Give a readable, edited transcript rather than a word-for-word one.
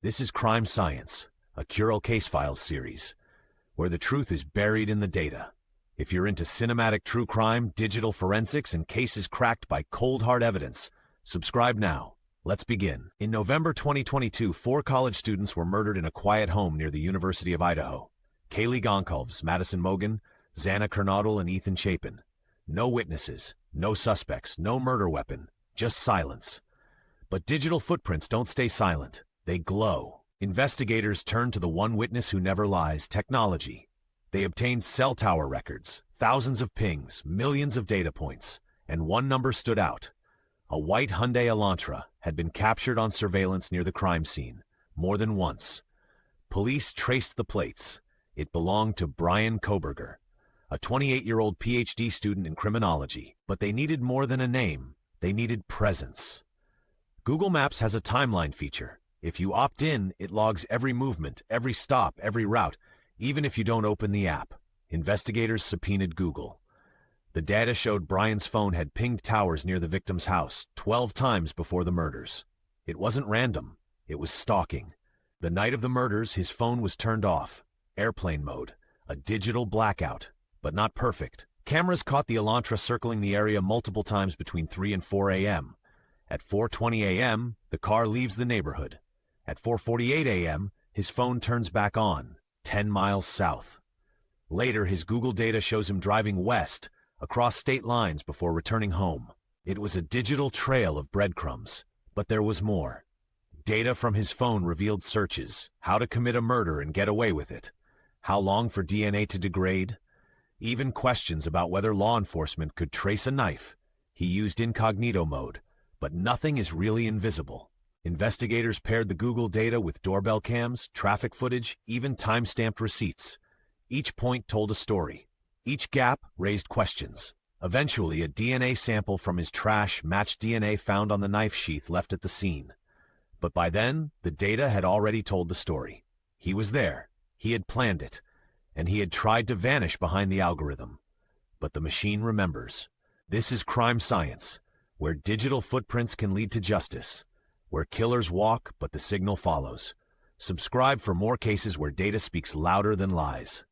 This is Crime Science, a Curell Case Files series, where the truth is buried in the data. If you're into cinematic true crime, digital forensics, and cases cracked by cold hard evidence, subscribe now. Let's begin. In November 2022, 4 college students were murdered in a quiet home near the University of Idaho. Kaylee Goncalves, Madison Mogan, Xana Kernodle, and Ethan Chapin. No witnesses, no suspects, no murder weapon, just silence. But digital footprints don't stay silent. They glow. Investigators turned to the one witness who never lies, technology. They obtained cell tower records, thousands of pings, millions of data points, and one number stood out. A white Hyundai Elantra had been captured on surveillance near the crime scene, more than once. Police traced the plates. It belonged to Bryan Kohberger, a 28-year-old PhD student in criminology. But they needed more than a name. They needed presence. Google Maps has a timeline feature. If you opt in, it logs every movement, every stop, every route, even if you don't open the app. Investigators subpoenaed Google. The data showed Bryan's phone had pinged towers near the victim's house 12 times before the murders. It wasn't random. It was stalking. The night of the murders, his phone was turned off. Airplane mode. A digital blackout. But not perfect. Cameras caught the Elantra circling the area multiple times between 3 and 4 a.m. At 4:20 a.m., the car leaves the neighborhood. At 4:48 a.m., his phone turns back on, 10 miles south. Later, his Google data shows him driving west, across state lines before returning home. It was a digital trail of breadcrumbs, but there was more. Data from his phone revealed searches, how to commit a murder and get away with it, how long for DNA to degrade, even questions about whether law enforcement could trace a knife. He used incognito mode, but nothing is really invisible. Investigators paired the Google data with doorbell cams, traffic footage, even time-stamped receipts. Each point told a story. Each gap raised questions. Eventually, a DNA sample from his trash matched DNA found on the knife sheath left at the scene. But by then, the data had already told the story. He was there, he had planned it, and he had tried to vanish behind the algorithm. But the machine remembers. This is Crime Science, where digital footprints can lead to justice, where killers walk but the signal follows. Subscribe for more cases where data speaks louder than lies.